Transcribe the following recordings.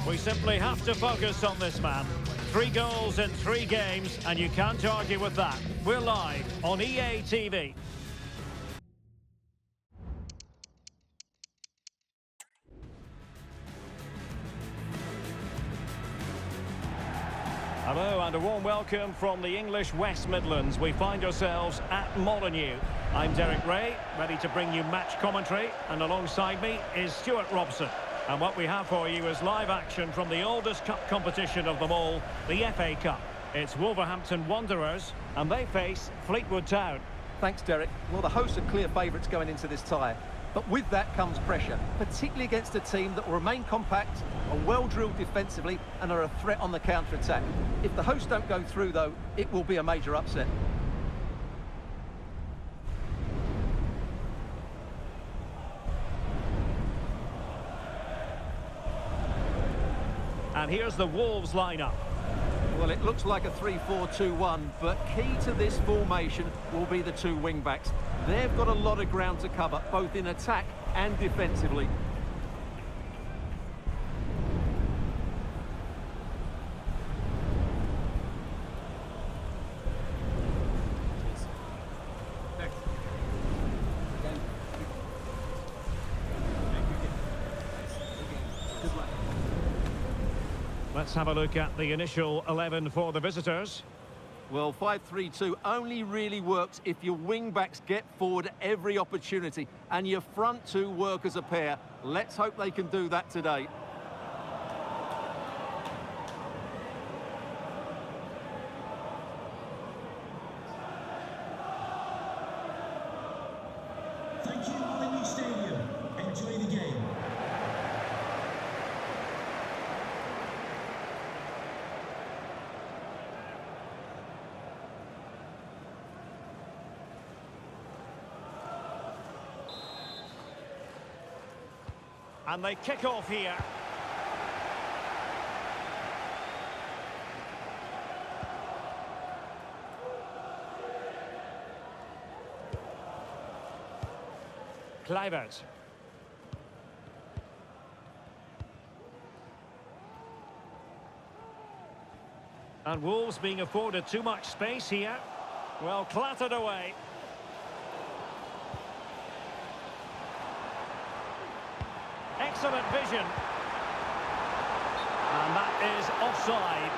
We simply have to focus on this man. 3 goals in 3 games, and you can't argue with that. We're live on EA TV. Hello and a warm welcome from the English West Midlands. We find ourselves at Molineux. I'm Derek Ray, ready to bring you match commentary, and alongside me is Stuart Robson. And what we have for you is live action from the oldest cup competition of them all, the FA Cup. It's Wolverhampton Wanderers, and they face Fleetwood Town. Thanks, Derek. Well, the hosts are clear favourites going into this tie. But with that comes pressure, particularly against a team that will remain compact, are well-drilled defensively, and are a threat on the counter-attack. If the hosts don't go through, though, it will be a major upset. And here's the Wolves lineup. Well, it looks like a 3-4-2-1, but key to this formation will be the 2 wing-backs. They've got a lot of ground to cover, both in attack and defensively. Let's have a look at the initial 11 for the visitors. Well, 5-3-2 only really works if your wing-backs get forward at every opportunity and your front 2 work as a pair. Let's hope they can do that today. Thank you, Molineux Stadium. Enjoy the game. And they kick off here. Kluivert. And Wolves being afforded too much space here. Well, clattered away. Excellent vision. And that is offside.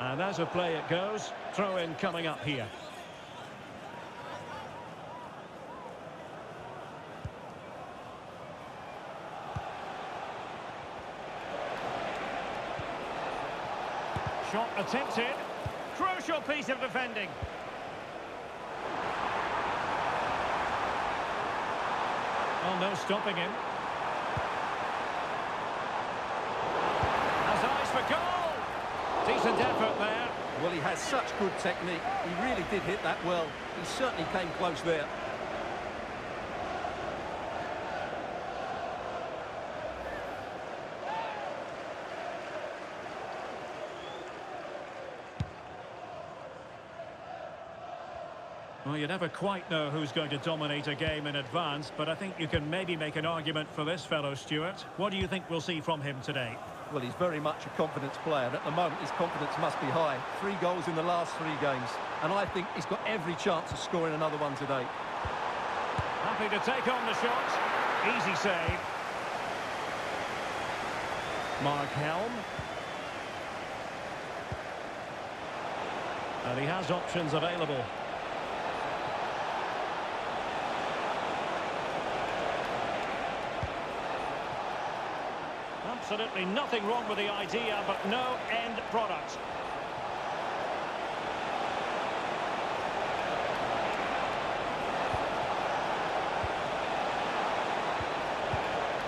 And as a play it goes, throw-in coming up here. Shot attempted. Crucial piece of defending. Oh, no stopping him. Has eyes for goal. Decent effort there. Well, he has such good technique. He really did hit that well. He certainly came close there. Well, you never quite know who's going to dominate a game in advance, but I think you can maybe make an argument for this fellow, Stuart. What do you think we'll see from him today? Well, he's very much a confidence player, and at the moment his confidence must be high. 3 goals in the last 3 games, and I think he's got every chance of scoring another one today. Happy to take on the shot. Easy save. Mark Helm. And he has options available. Absolutely nothing wrong with the idea, but no end product.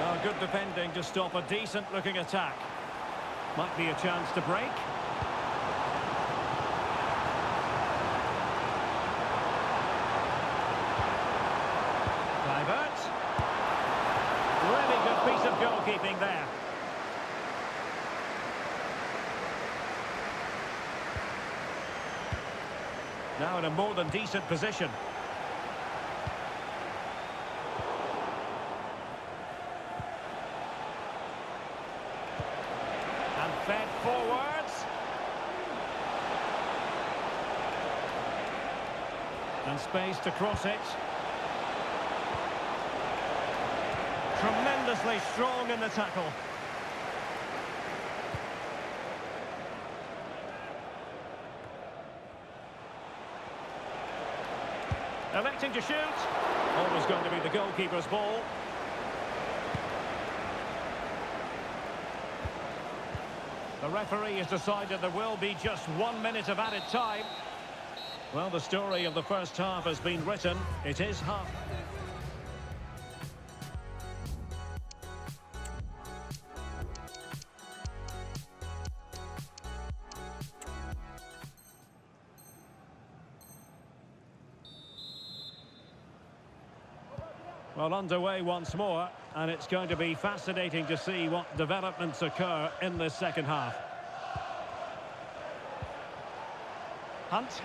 Oh, good defending to stop a decent-looking attack. Might be a chance to break. piece of goalkeeping there. Now in a more than decent position. And fed forwards. And space to cross it. Tremendously strong in the tackle. Electing to shoot. Always going to be the goalkeeper's ball. The referee has decided there will be just 1 minute of added time. Well, the story of the first half has been written. It is half. Well, underway once more, and it's going to be fascinating to see what developments occur in this second half. Hunt.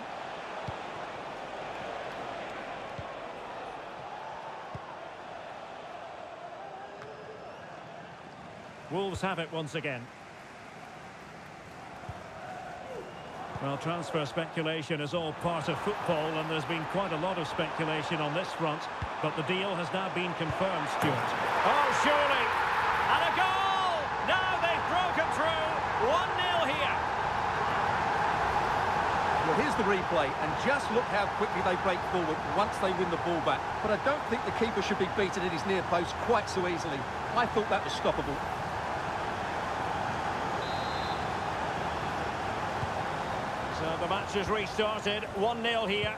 Wolves have it once again. Well, transfer speculation is all part of football, and there's been quite a lot of speculation on this front, but the deal has now been confirmed, Stuart. Oh, surely! And a goal! Now they've broken through. 1-0 here. Well, here's the replay, and just look how quickly they break forward once they win the ball back. But I don't think the keeper should be beaten at his near post quite so easily. I thought that was stoppable. So the match has restarted. 1-0 here.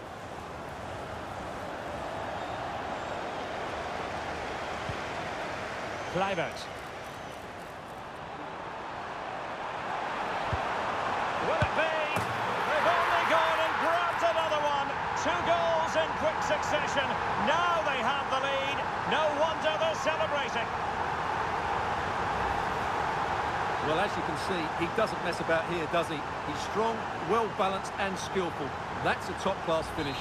Kluivert. Will it be? They've only gone and grabbed another one. 2 goals in quick succession. Now they have the lead. No wonder they're celebrating. Well, as you can see, he doesn't mess about here, does he? He's strong, well-balanced and skillful. That's a top-class finish.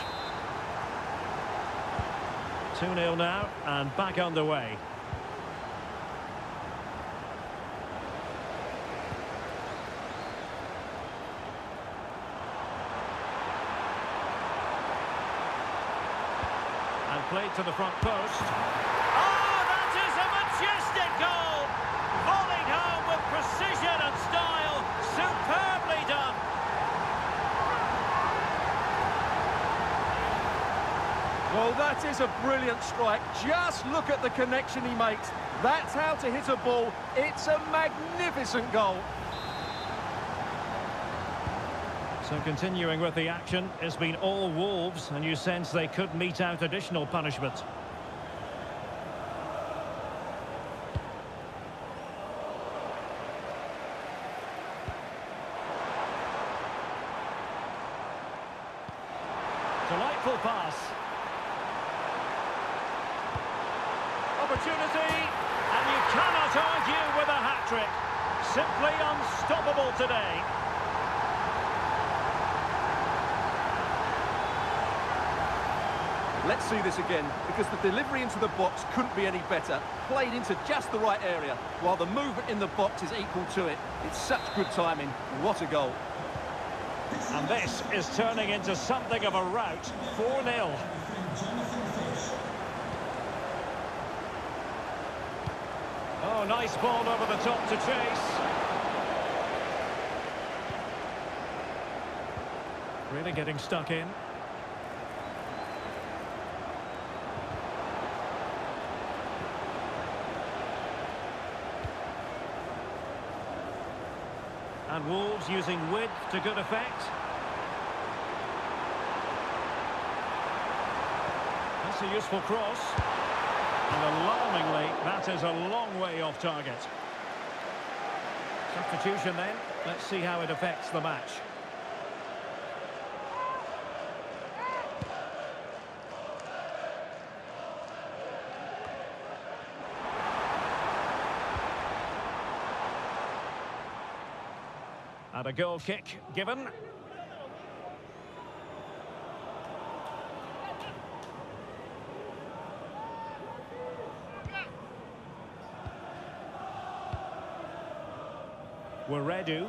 2-0 now, and back underway. And played to the front post. Oh, that is a majestic goal! Volleyed home with precision and style. Superbly done. Well, that is a brilliant strike. Just look at the connection he makes. That's how to hit a ball. It's a magnificent goal. So continuing with the action, it's been all Wolves, and you sense they could mete out additional punishment. Delightful pass. Opportunity, and you cannot argue with a hat-trick. Simply unstoppable today. Let's see this again, because the delivery into the box couldn't be any better. Played into just the right area, while the movement in the box is equal to it. It's such good timing. What a goal. And this is turning into something of a rout. 4-0. Oh, nice ball over the top to chase. Really getting stuck in. And Wolves using width to good effect. That's a useful cross. And alarmingly, that is a long way off target. Substitution then. Let's see how it affects the match. And a goal kick given. Weredu.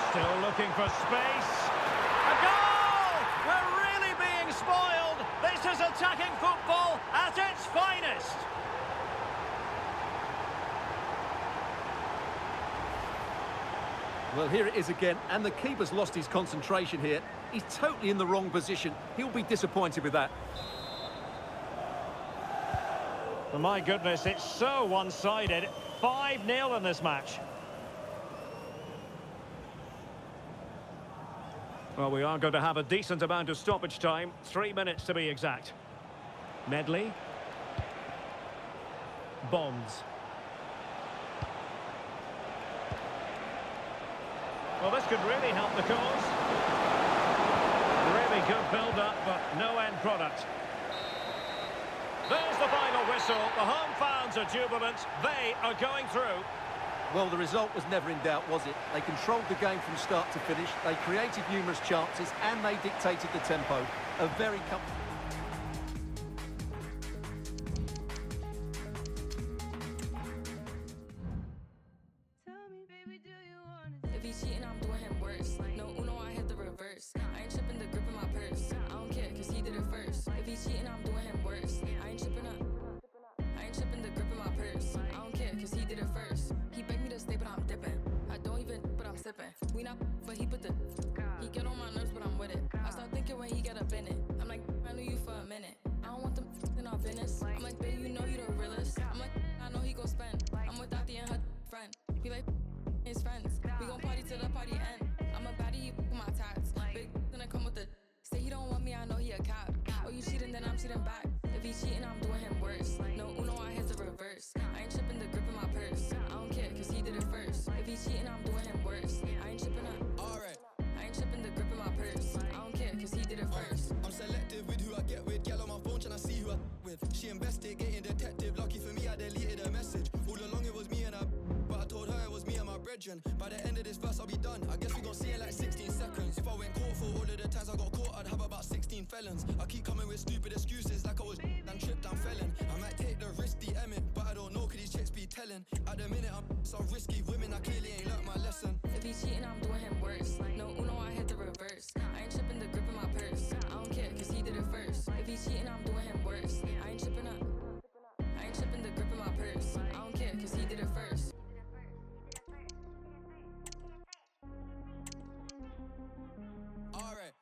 Still looking for space. A goal! We're really being spoiled. This is attacking football at its finest. Well, here it is again, and the keeper's lost his concentration here. He's totally in the wrong position. He'll be disappointed with that. Oh, my goodness, it's so one-sided. 5-0 in this match. Well, we are going to have a decent amount of stoppage time. 3 minutes to be exact. Medley. Bonds. Well, this could really help the cause. Really good build-up, but no end product. There's the final whistle. The home fans are jubilant. They are going through. Well, the result was never in doubt, was it? They controlled the game from start to finish. They created numerous chances and they dictated the tempo. A very If he's cheating, I'm doing him worse. No Uno, I hit the reverse. I ain't tripping the grip in my purse. I don't care, cause he did it first. If he's cheating, I'm doing him worse. I ain't tripping the grip in my purse. I don't care, cause he did it first. He begged me to stay, but I'm dipping. I don't even, but I'm sipping. We not, but he put the. He get on my nerves, but I'm with it. I start thinking when he get up in it. I'm like, I knew you for a minute. I don't want them in our business. I'm like, babe, you know you the realest. I'm like, I know he gon' spend. I'm with Dottie and her friend. He like his friends. We gon' party till the party end. I'm a baddie, he with my tats. Big gonna come with the. Say he don't want me, I know he a cap. Oh, you cheating, then I'm cheating back. If he cheating, I'm doing him worse. No Uno, I hit the reverse. I ain't tripping the grip in my purse. I don't care, cause he did it first. If he cheating, I'm doing him worse. I ain't tripping up. Alright. I ain't tripping the grip in my purse. I don't care, cause he did it first. I'm selective with who I get with. Gal on my phone trying to see who I with. She investigating detective. Lucky for me, I deleted her message. All along it was me and her, but I told her it was me and my brethren. By the end of this verse, I'll be done. I guess we gon' see in like 16 seconds. If I went court for all of the times I got caught, I'd have about 16 felons. I keep coming with stupid excuses like I was and tripped and felon. I might take the risky Emmett, but I don't know could these chicks be telling. At the minute I'm so risky women, I clearly ain't learnt my lesson. If he's cheating, I'm doing him worse. No Uno, I hit the reverse. I ain't tripping the grip in my purse. I don't care, cause he did it first. If he's cheating, I'm doing him worse. I ain't tripping up. I ain't tripping the grip in my purse. I don't care, cause he did it first. Alright.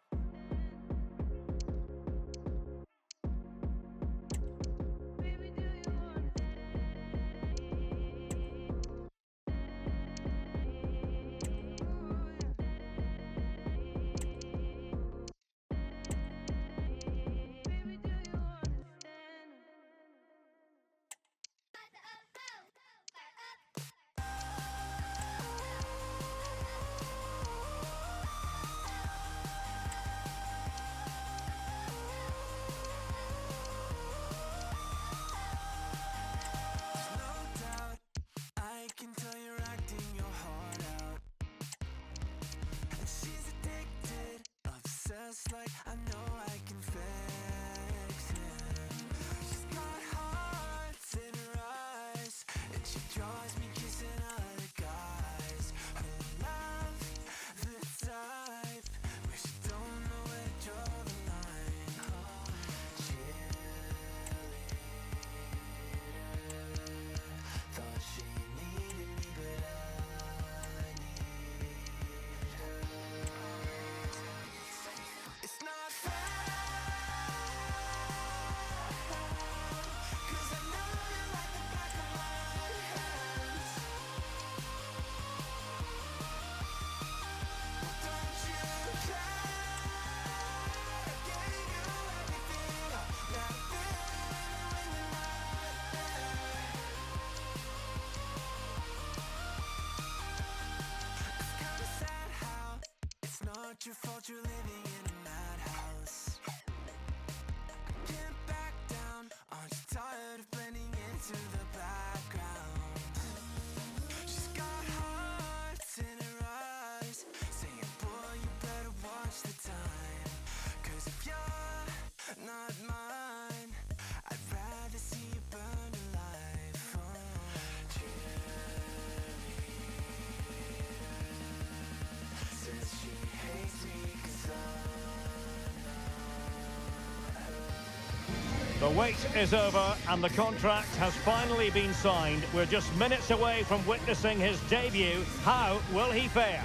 The wait is over and the contract has finally been signed. We're just minutes away from witnessing his debut. How will he fare?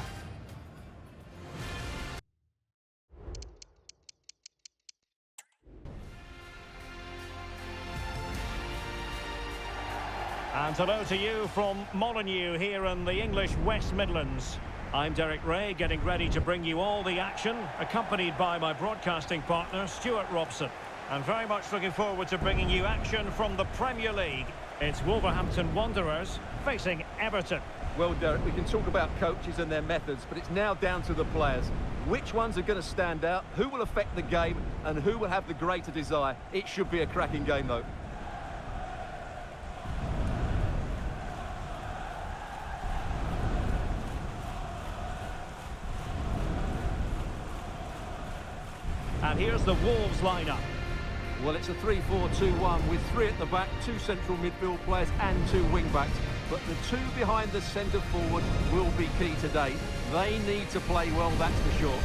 And hello to you from Molineux here in the English West Midlands. I'm Derek Ray, getting ready to bring you all the action, accompanied by my broadcasting partner, Stuart Robson. And very much looking forward to bringing you action from the Premier League. It's Wolverhampton Wanderers facing Everton. Well, Derek, we can talk about coaches and their methods, but it's now down to the players. Which ones are going to stand out, who will affect the game, and who will have the greater desire? It should be a cracking game, though. And here's the Wolves lineup. Well, it's a 3-4-2-1 with 3 at the back, 2 central midfield players and 2 wing-backs. But the 2 behind the centre forward will be key today. They need to play well, that's for sure.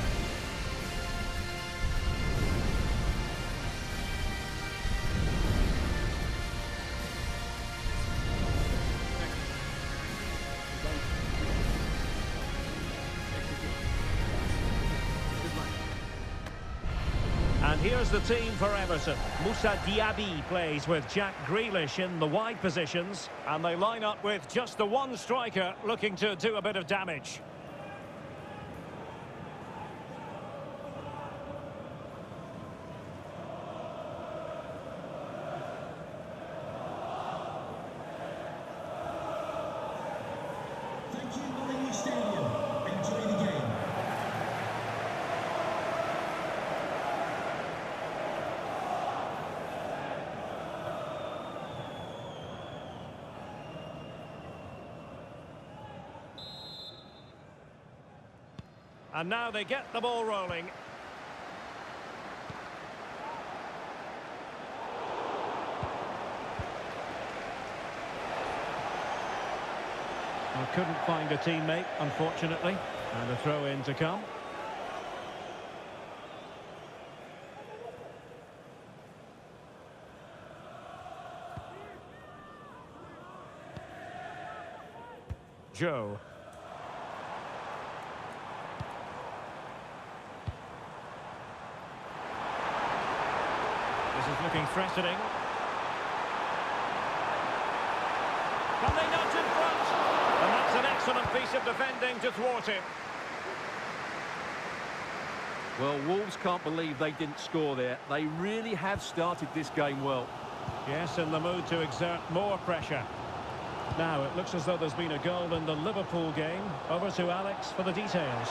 And here's the team for Everton. Moussa Diaby plays with Jack Grealish in the wide positions. And they line up with just the one striker looking to do a bit of damage. Thank you, Molineux Stadium. Enjoy the game. And now they get the ball rolling. Well, couldn't find a teammate, unfortunately. And a throw-in to come. Joe. This is looking threatening. Can they nudge in front? And that's an excellent piece of defending to thwart him. Well, Wolves can't believe they didn't score there. They really have started this game well. Yes, in the mood to exert more pressure. Now, it looks as though there's been a goal in the Liverpool game. Over to Alex for the details.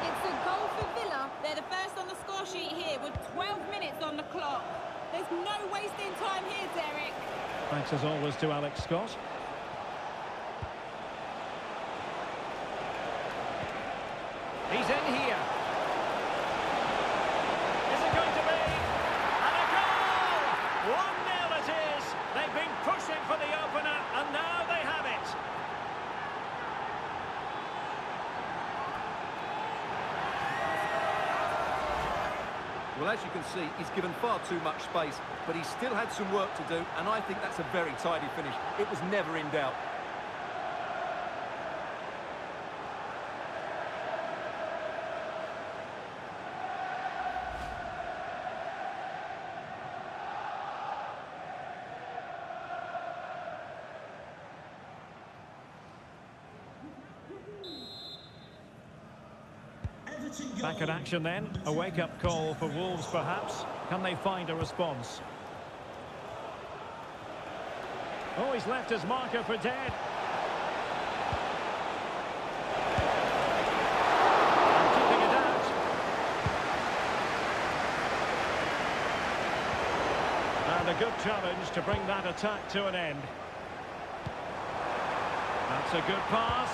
It's a goal for Villa. They're the first on the score sheet here with 12 minutes on the clock. There's no wasting time here, Derek. Thanks as always to Alex Scott. He's in here. Is it going to be? And a goal! 1-0 it is. They've been pushing for the opener, and now they have it. Well, as you can see, he's given far too much space, but he still had some work to do, and I think that's a very tidy finish. It was never in doubt. Back in action then. A wake-up call for Wolves, perhaps. Can they find a response? Oh, he's left his marker for dead. And keeping it out. And a good challenge to bring that attack to an end. That's a good pass.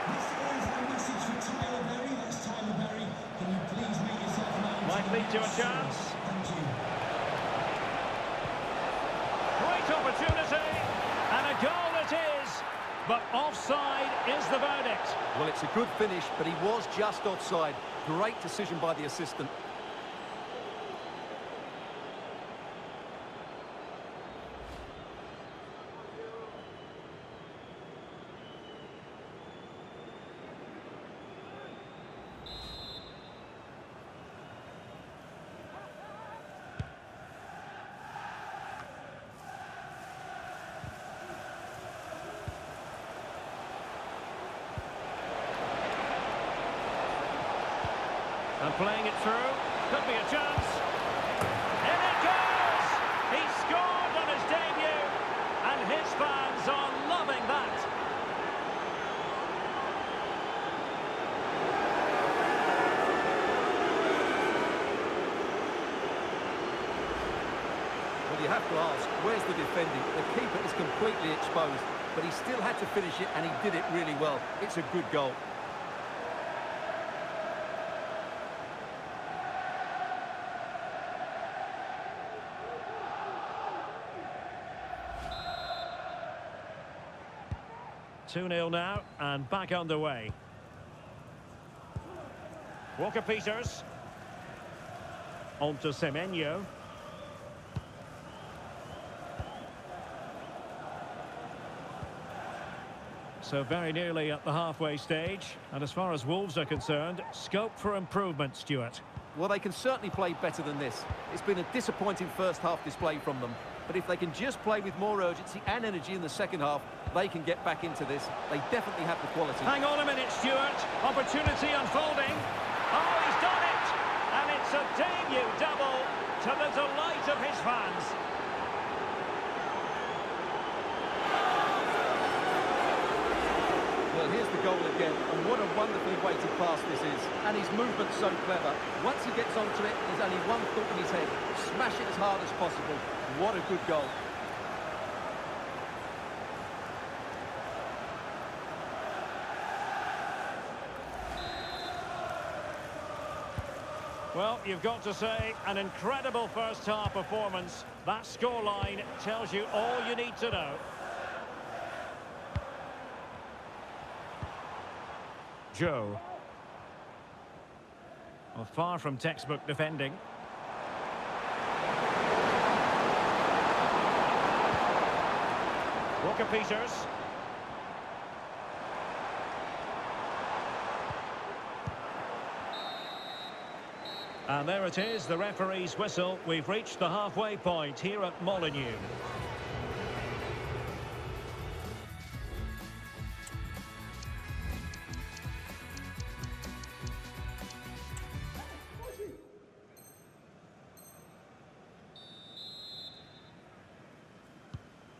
This is the message for Tyler Berry. That's Tyler Berry. Can you please make yourself known? Might lead to a chance. Thank you. Great opportunity. And a goal it is. But offside is the verdict. Well, it's a good finish, but he was just offside. Great decision by the assistant. And playing it through. Could be a chance. In it goes! He scored on his debut. And his fans are loving that. Well, you have to ask, where's the defending? The keeper is completely exposed, but he still had to finish it, and he did it really well. It's a good goal. Two 2-0 now, and back underway. Walker-Peters. On to Semenyo. So very nearly at the halfway stage. And as far as Wolves are concerned, scope for improvement, Stuart. Well, they can certainly play better than this. It's been a disappointing first half display from them. But if they can just play with more urgency and energy in the second half, they can get back into this. They definitely have the quality. Hang on a minute, Stuart. Opportunity unfolding. Oh, he's done it! And it's a debut double to the delight of his fans. Well, here's the goal again, and what a wonderfully weighted pass this is. And his movement's so clever. Once he gets onto it, there's only one thought in his head. Smash it as hard as possible. What a good goal. Well, you've got to say, an incredible first-half performance. That scoreline tells you all you need to know. Joe. Well, far from textbook defending. Walker-Peters. And there it is, the referee's whistle. We've reached the halfway point here at Molineux.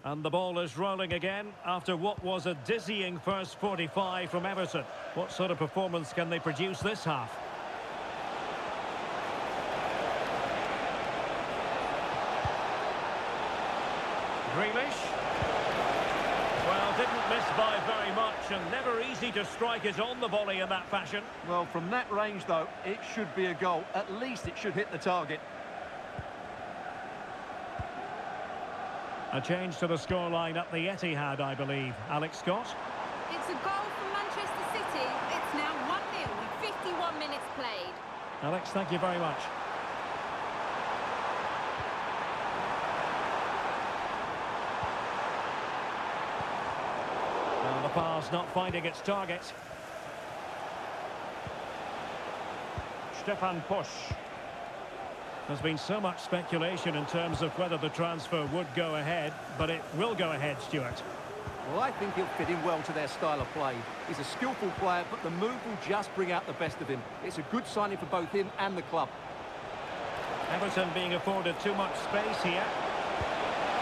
And the ball is rolling again after what was a dizzying first 45 from Everton. What sort of performance can they produce this half? Grealish. Well, didn't miss by very much and never easy to strike it on the volley in that fashion. Well, from that range, though, it should be a goal. At least it should hit the target. A change to the scoreline at the Etihad, I believe. Alex Scott. It's a goal for Manchester City. It's now 1-0 with 51 minutes played. Alex, thank you very much. And the pass not finding its target. Stefan Posch. There's been so much speculation in terms of whether the transfer would go ahead, but it will go ahead, Stuart. Well, I think he'll fit in well to their style of play. He's a skillful player, but the move will just bring out the best of him. It's a good signing for both him and the club. Everton being afforded too much space here.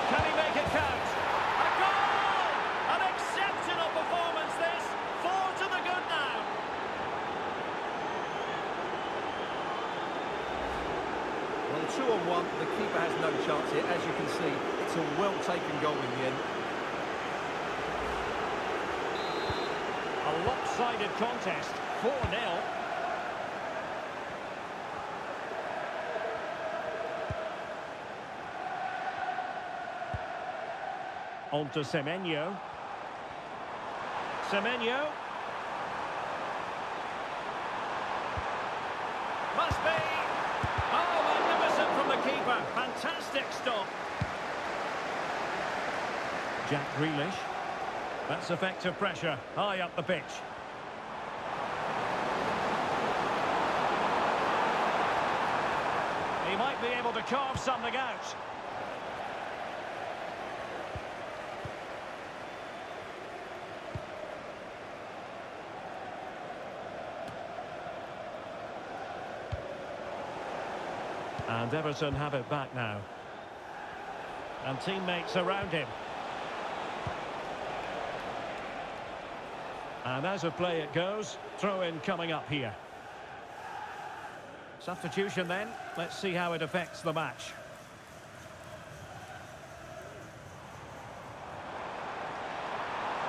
Can he make it count? A goal! An exceptional performance this. 4 to the good now. Well, 2-on-1, the keeper has no chance here. As you can see, it's a well-taken goal in the end. A lopsided contest, 4-0. On to Semenyo. Semenyo. Must be. Oh, magnificent from the keeper. Fantastic stop. Jack Grealish. That's effective pressure, high up the pitch. He might be able to carve something out. And Everton have it back now. And teammates around him. And as of play it goes, throw-in coming up here. Substitution then. Let's see how it affects the match.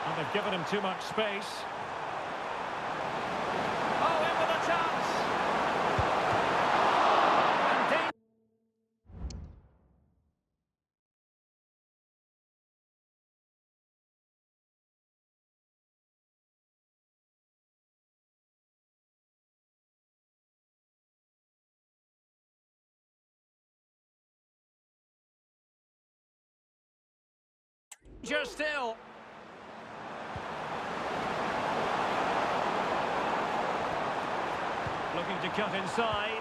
And they've given him too much space. Oh, in with a chance! And danger still. Looking to cut inside.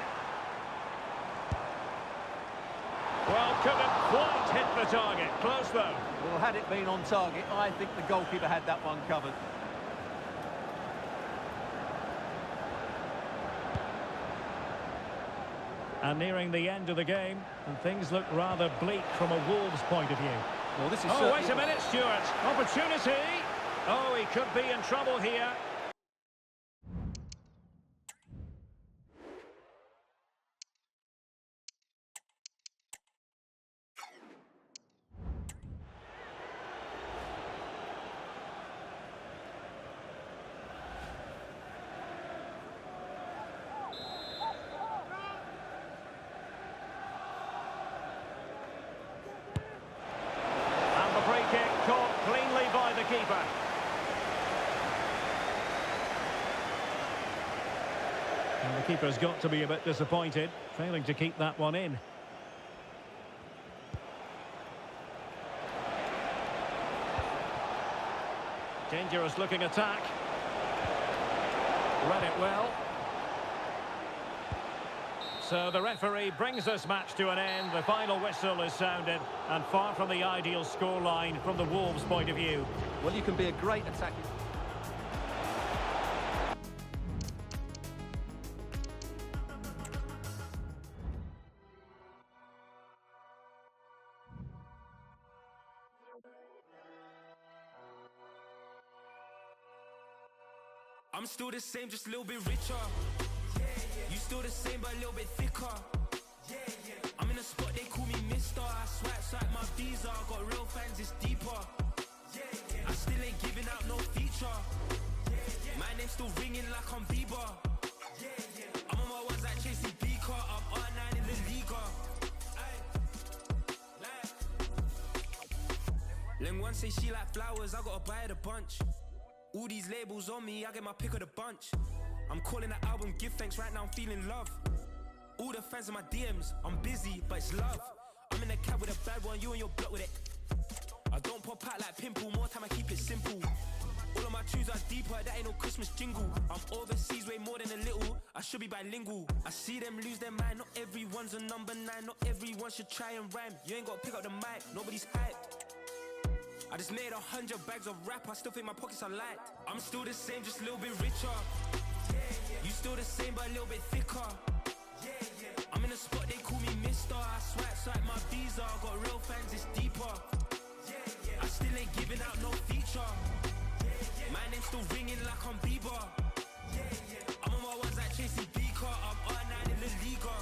Well, couldn't quite hit the target. Close though. Well, had it been on target, I think the goalkeeper had that one covered. And nearing the end of the game, and things look rather bleak from a Wolves point of view. Well, this is Oh, wait a minute, Stuart. Opportunity. Oh, he could be in trouble here. Caught cleanly by the keeper. And the keeper's got to be a bit disappointed, failing to keep that one in. Dangerous looking attack. Read it well. So the referee brings this match to an end. The final whistle is sounded, and far from the ideal scoreline from the Wolves' point of view. Well, you can be a great attacker. I'm still the same, just a little bit richer. You still the same, but a little bit thicker. I'm in a spot, they call me Mister. I swipe my visa. I got real fans, it's deeper. I still ain't giving out no feature. My name's still ringing like I'm Bieber. I'm on my ones like chasing Beaker. I'm R9 in the Liga. Len one say she like flowers, I gotta buy her a bunch. All these labels on me, I get my pick of the bunch. I'm calling the album Give Thanks, right now I'm feeling love. All the fans in my DMs, I'm busy, but it's love. I'm in a cab with a bad one, you and your block with it. I don't pop out like pimple, more time I keep it simple. All of my tunes are deeper, that ain't no Christmas jingle. I'm overseas way more than a little, I should be bilingual. I see them lose their mind, not everyone's a number 9. Not everyone should try and rhyme. You ain't gotta pick up the mic, nobody's hyped. I just made 100 bags of rap, I still think my pockets are light. I'm still the same, just a little bit richer. You still the same, but a little bit thicker. I'm in a spot, they call me Mister. I swipe my visa. I got real fans, it's deeper. I still ain't giving out no feature. My name's still ringing like I'm Bieber. I'm on my ones like chasing Beaker. I'm R9 in the Liga.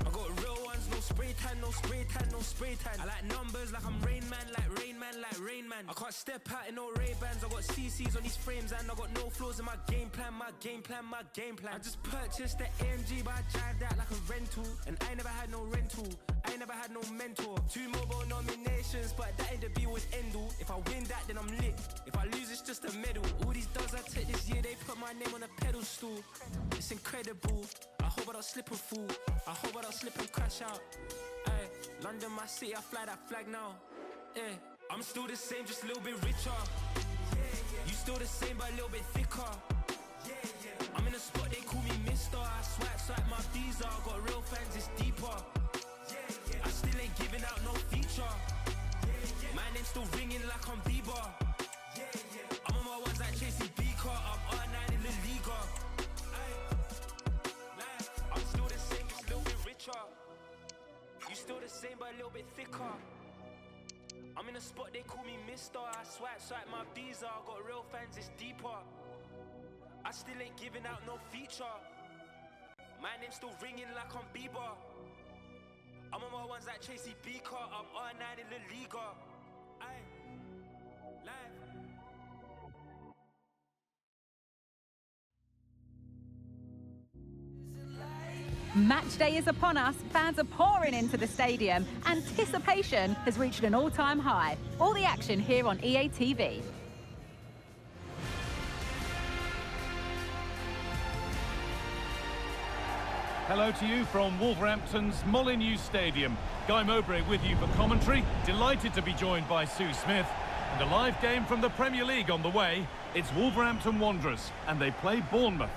I got real ones, no spray tan, no spray tan, no spray tan. I like numbers like I'm Rain Man, like Rain Man, like Rain Man. I can't step out in no Ray-Bans. I got CCs on these frames and I got no flaws in my game plan, my game plan, my game plan. I just purchased the AMG, but I drive that like a rental. And I never had no rental, I never had no mentor. 2 mobile nominations, but that ain't the be with end all. If I win that, then I'm lit. If I lose, it's just a medal. All these dubs I take this year, they put my name on a pedestal. It's incredible. I hope I don't slip and fall. I hope I don't slip and crash out. Ay, London, my city, I fly that flag now. Yeah, I'm still the same, just a little bit richer. You still the same, but a little bit thicker. I'm in a spot, they call me Mister. I swipe my visa. I got real fans, it's deeper. I still ain't giving out no feature. My name's still ringing like I'm Bieber. I'm on my ones like chasing Beaker. I'm R9 in the Liga. I'm same but a little bit thicker. I'm in a spot, they call me Mister. I swipe my visa. I got real fans, it's deeper. I still ain't giving out no feature. My name's still ringing like I'm Bieber. I'm on my ones like Tracy Beaker. I'm R9 in La Liga. Aye, live. Match day is upon us. Fans are pouring into the stadium. Anticipation has reached an all-time high. All the action here on EA TV. Hello to you from Wolverhampton's Molineux Stadium. Guy Mowbray with you for commentary. Delighted to be joined by Sue Smith. And a live game from the Premier League on the way. It's Wolverhampton Wanderers, and they play Bournemouth.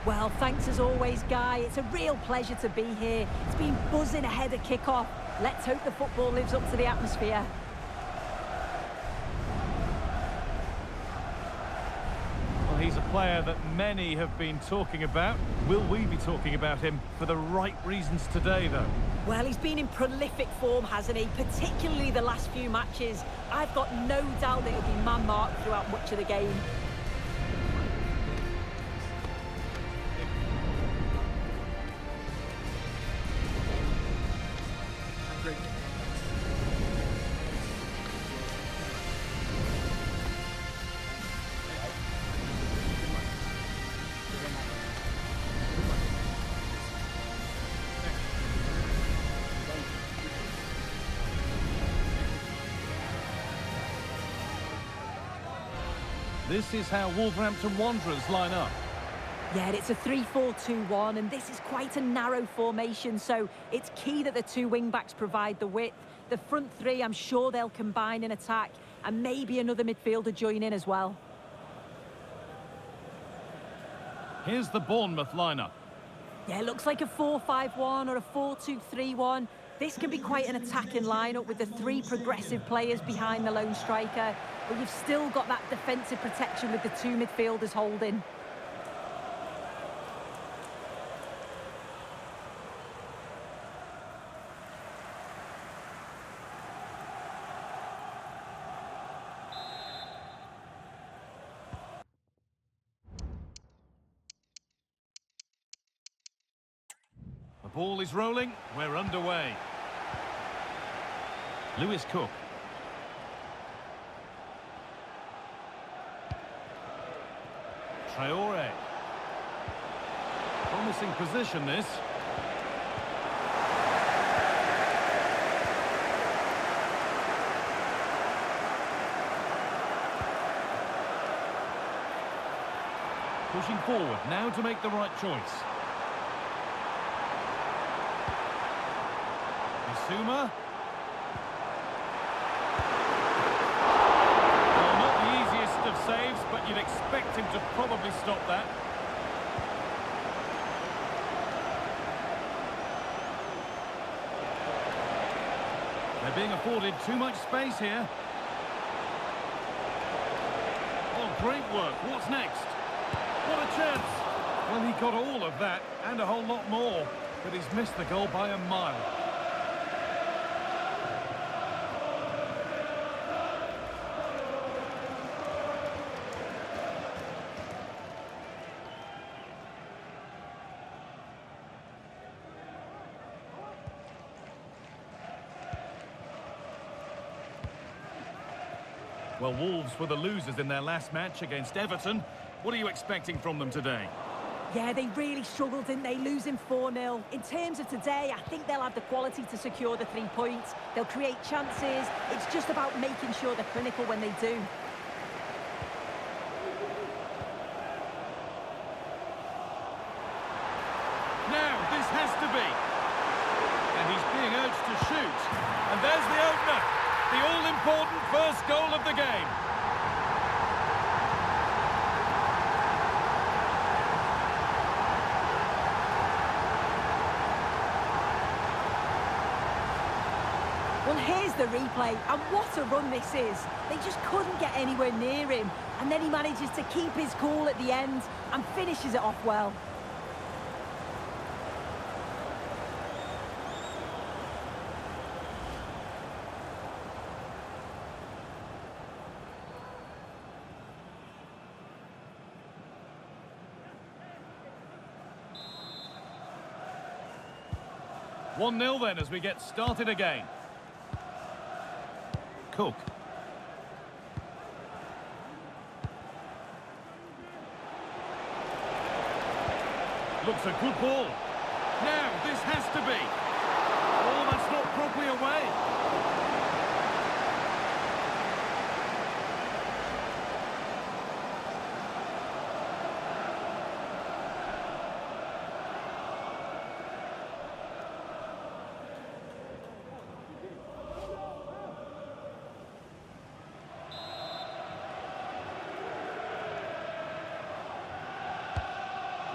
Well, thanks as always, Guy. It's a real pleasure to be here. It's been buzzing ahead of kick-off. Let's hope the football lives up to the atmosphere. Well, he's a player that many have been talking about. Will we be talking about him for the right reasons today, though? Well, he's been in prolific form, hasn't he? Particularly the last few matches. I've got no doubt that he'll be man-marked throughout much of the game. This is how Wolverhampton Wanderers line up. Yeah, it's a 3-4-2-1, and this is quite a narrow formation, so it's key that the two wing-backs provide the width. The front three, I'm sure they'll combine in attack, and maybe another midfielder join in as well. Here's the Bournemouth lineup. Yeah, it looks like a 4-5-1 or a 4-2-3-1. This can be quite an attacking lineup with the three progressive players behind the lone striker, but you've still got that defensive protection with the two midfielders holding. The ball is rolling, we're underway. Lewis Cook. Traore. Promising position, this. Pushing forward, now to make the right choice. Bissouma. Well, not the easiest of saves, but you'd expect him to probably stop that. They're being afforded too much space here. Oh, great work. What's next? What a chance! Well, he got all of that and a whole lot more, but he's missed the goal by a mile. Well, Wolves were the losers in their last match against Everton. What are you expecting from them today? Yeah, they really struggled, didn't they? Losing 4-0. In terms of today, I think they'll have the quality to secure the 3 points. They'll create chances. It's just about making sure they're clinical when they do. Now, this has to be. And he's being urged to shoot. And there's the opener. The all-important first goal of the game. Well, here's the replay, and what a run this is. They just couldn't get anywhere near him, and then he manages to keep his cool at the end and finishes it off well. 1-0 then as we get started again. Cook. Looks a good ball. Now, this has to be. Oh, that's not properly away.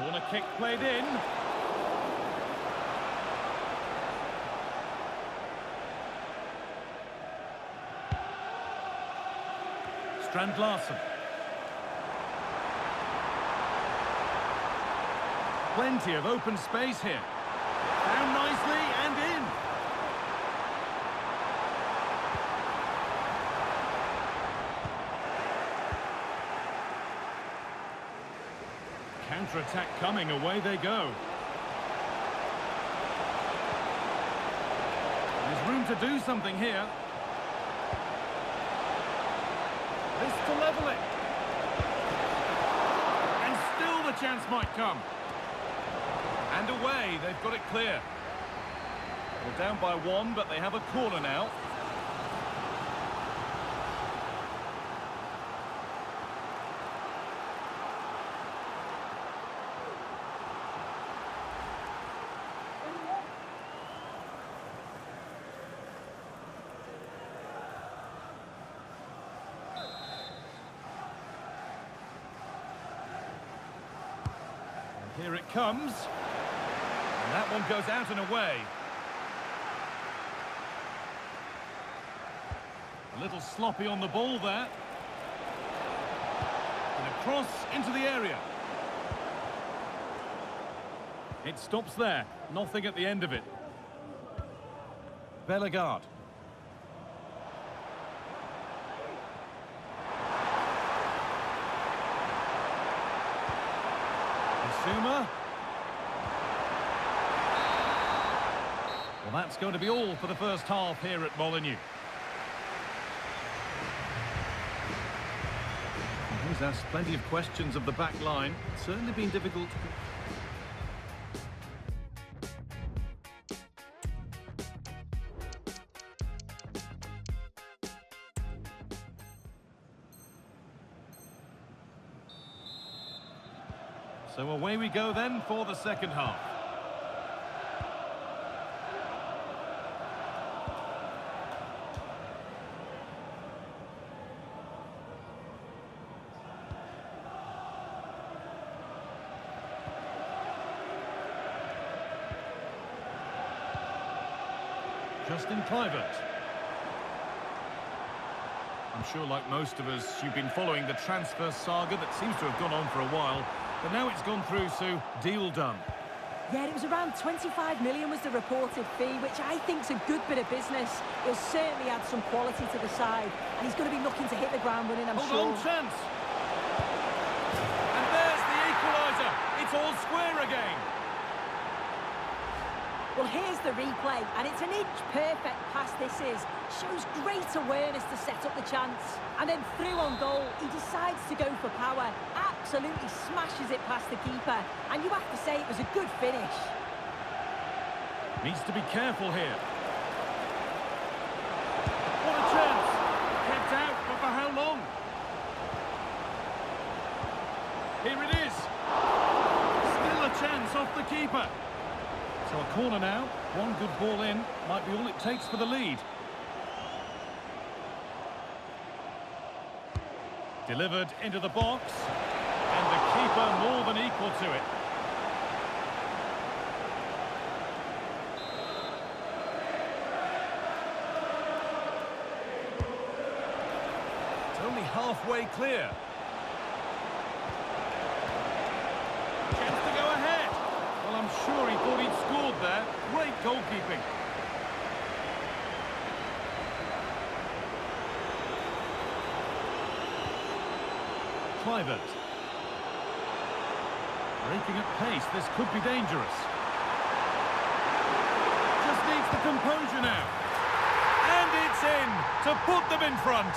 Corner kick played in. Strand Larsen. Plenty of open space here. Down nicely and in. Counter-attack coming, away they go. There's room to do something here. This to level it. And still the chance might come. And away, they've got it clear. Well, down by 1, but they have a corner now. Here it comes. And that one goes out and away. A little sloppy on the ball there. And a cross into the area. It stops there. Nothing at the end of it. Bellegarde. Zuma. Well, that's going to be all for the first half here at Molineux. He's asked plenty of questions of the back line. It's certainly been difficult. So away we go then for the second half. Justin Kluivert. I'm sure, like most of us, you've been following the transfer saga that seems to have gone on for a while. But now it's gone through, Sue. Deal done. Yeah, it was around 25 million was the reported fee, which I think's a good bit of business. He'll certainly add some quality to the side, and he's going to be looking to hit the ground running, I'm sure. Hold on, chance. And there's the equaliser. It's all square again. Well, here's the replay, and it's an inch-perfect pass this is. Shows great awareness to set up the chance. And then through on goal, he decides to go for power. Absolutely smashes it past the keeper. And you have to say it was a good finish. Needs to be careful here. What a chance. Kept out, but for how long? Here it is. Still a chance off the keeper. So a corner now, one good ball in, might be all it takes for the lead. Delivered into the box, and the keeper more than equal to it. It's only halfway clear. Chance to go ahead. Well, I'm sure he thought he'd scored there. Great goalkeeping. Kluivert. Breaking at pace, this could be dangerous. Just the composure now. And it's in to put them in front.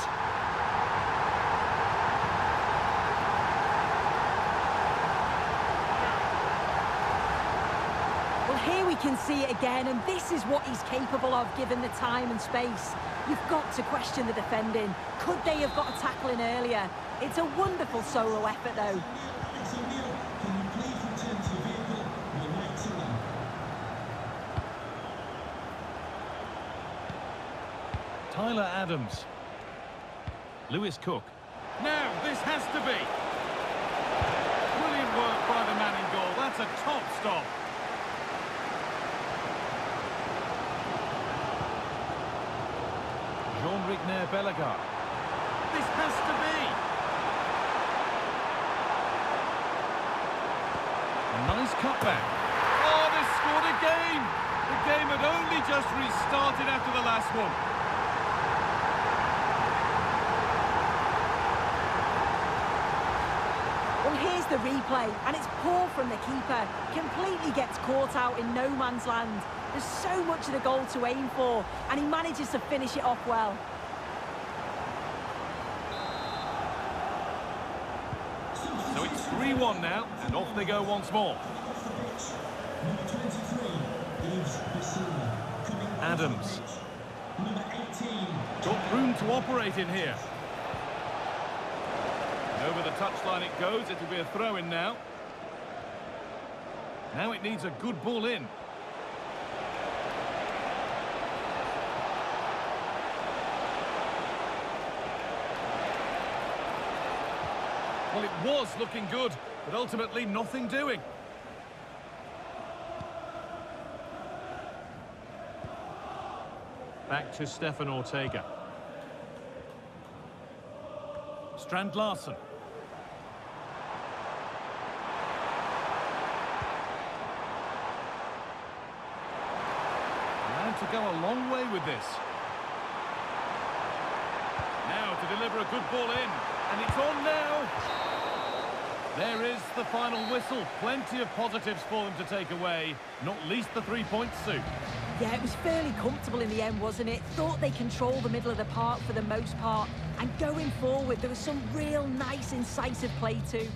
Well, here we can see it again, and this is what he's capable of given the time and space. You've got to question the defending. Could they have got a tackle in earlier? It's a wonderful solo effort, though. Tyler Adams. Lewis Cook. Now, this has to be. Brilliant work by the man in goal. That's a top stop. Jean-Ric Nair-Bellegarde. This has to be. A nice cutback. Oh, they scored again. The game had only just restarted after the last one. Well, here's the replay, and it's poor from the keeper. Completely gets caught out in no man's land. There's so much of the goal to aim for, and he manages to finish it off well. So it's 3-1 now, and off they go once more. Adams. Got room to operate in here. Over the touchline it goes. It'll be a throw-in now. Now it needs a good ball in. Well, it was looking good, but ultimately nothing doing. Back to Stefan Ortega. Strand Larsen. Allowed to go a long way with this. Now to deliver a good ball in, and it's on now. There is the final whistle. Plenty of positives for them to take away, not least the 3 points, Sue. Yeah, it was fairly comfortable in the end, wasn't it? Thought they controlled the middle of the park for the most part. And going forward, there was some real nice, incisive play too.